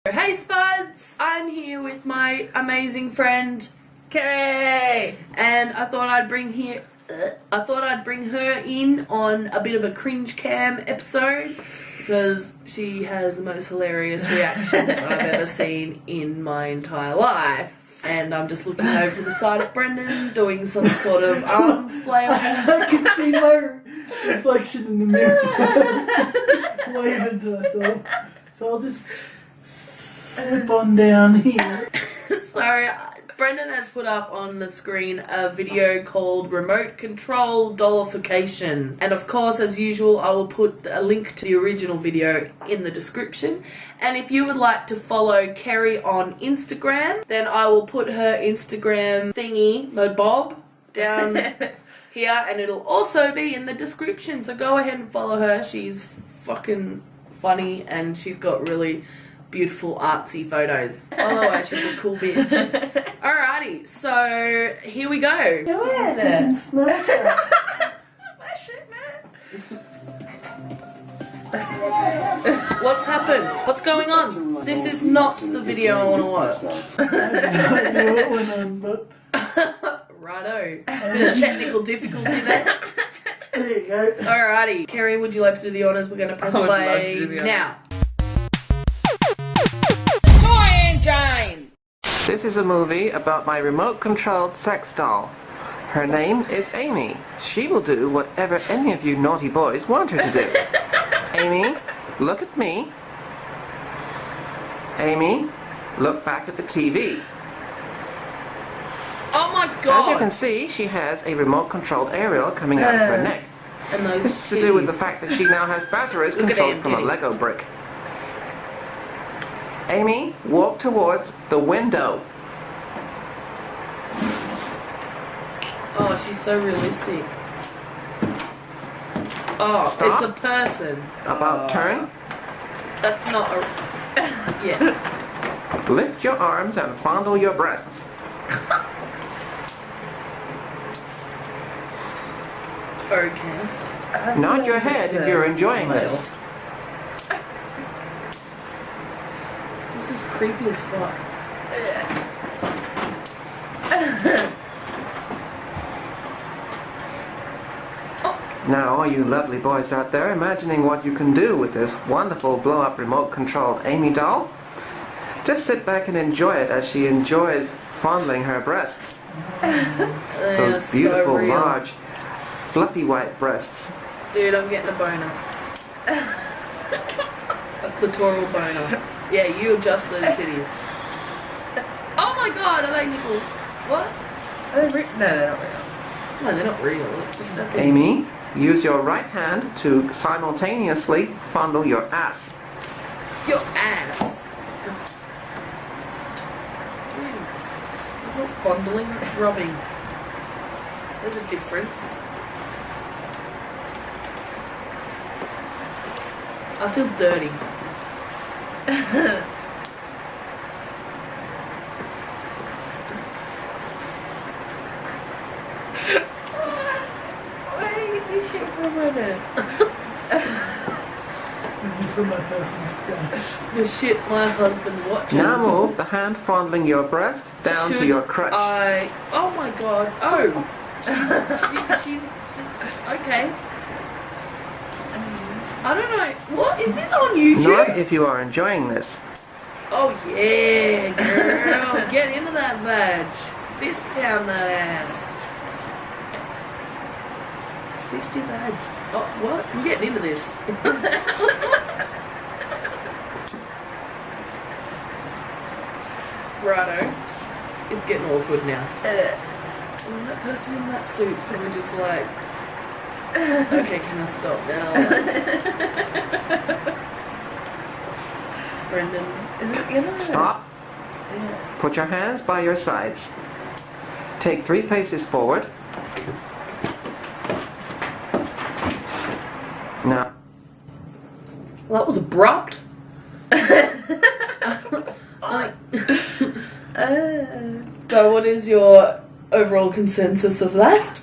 Hey Spuds! I'm here with my amazing friend Kerry, and I thought I'd bring her in on a bit of a cringe cam episode because she has the most hilarious reactions I've ever seen in my entire life. And I'm just looking over to the side at Brendan doing some sort of arm flail. I can see my reflection in the mirror. Waving to myself. So I'll just slip on down here. So, Brendan has put up on the screen a video called Remote Control Dollification. And of course, as usual, I will put a link to the original video in the description. And if you would like to follow Kerry on Instagram, then I will put her Instagram thingy, my bob, down here. And it'll also be in the description. So go ahead and follow her. She's fucking funny and she's got really beautiful artsy photos. Follow her, she's a cool bitch. Alrighty, so here we go. do it. Snapchat. My shit, man. What's happened? What's going on? This is not the video I want to watch. I know what went on, but Righto. Bit of technical difficulty there. there you go. Alrighty. Kerry, would you like to do the honours? We're going to press I would love to play do the honours. now. Cheyanne! This is a movie about my remote-controlled sex doll. Her name is Amy. She will do whatever any of you naughty boys want her to do. Amy, look at me. Amy, look back at the TV. Oh my As you god! can see, she has a remote-controlled aerial coming out of her neck. And those This is to do with the titties. fact that she now has batteries Look at controlled them from a titties. Lego brick. Amy, walk towards the window. Oh, she's so realistic. Oh, Stop. it's a person. About turn. That's not a... Yeah. Lift your arms and fondle your breasts. Okay. Nod your head if you're enjoying this. This is creepy as fuck. Now, all you lovely boys out there imagining what you can do with this wonderful blow-up remote-controlled Amy doll, just sit back and enjoy it as she enjoys fondling her breasts. They are Those so beautiful, real. large, fluffy white breasts. Dude, I'm getting a boner. A clitoral boner. Yeah, you adjust those titties. Oh my god, are they nipples? What? Are they no, they're not real. No, they're not real. It's a fucking... Amy, use your right hand to simultaneously fondle your ass. Your ass. Dude, it's not fondling, it's rubbing. There's a difference. I feel dirty. Where do you get this shit from, Brendan? This is from my personal stash. The shit my husband watches. Now move the hand fondling your breast down to Should your crotch. Oh my god. Oh. She's just... Okay. I don't know. What? Is this on Not YouTube? if you are enjoying this. Oh yeah, girl. Get into that vag. Fist pound that ass. Fist your vag. Oh, what? I'm getting into this. Righto. It's getting awkward now. And that person in that suit's probably just like... Okay, can I stop now? Brendan. Is it, you know? Stop. Yeah. Put your hands by your sides. Take 3 paces forward. Now, Well, that was abrupt. So what is your overall consensus of that?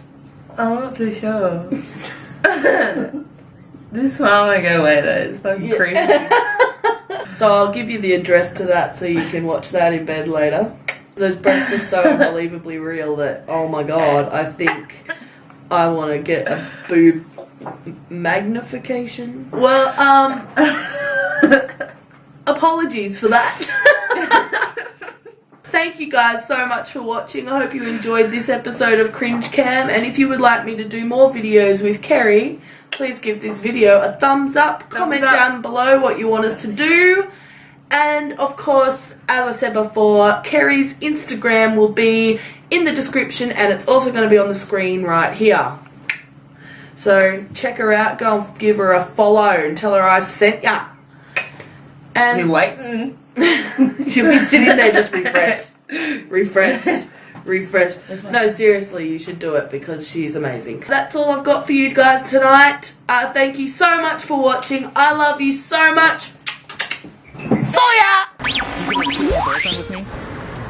I'm not too sure. This one I want to go away though. It's fucking creepy. So I'll give you the address to that so you can watch that in bed later. Those breasts were so unbelievably real that, oh my god, I think I want to get a boob magnification. Well, apologies for that. Thank you guys so much for watching. I hope you enjoyed this episode of Cringe Cam, and if you would like me to do more videos with Kerry, please give this video a thumbs up, comment down below what you want us to do, and of course, as I said before, Kerry's Instagram will be in the description and it's also going to be on the screen right here. So check her out, go and give her a follow and tell her I sent ya. And You're waiting. she'll be sitting there just refresh. No, seriously, you should do it because she's amazing. That's all I've got for you guys tonight. Thank you so much for watching. I love you so much. So ya! You could like shoot a boyfriend with me?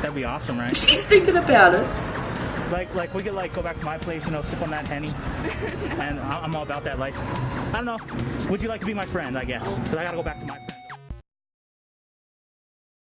That'd be awesome, right? She's thinking about it. Like we could like go back to my place, you know, sip on that Henny. And I'm all about that life. I don't know. Would you like to be my friend, I guess? Because I gotta go back to my place.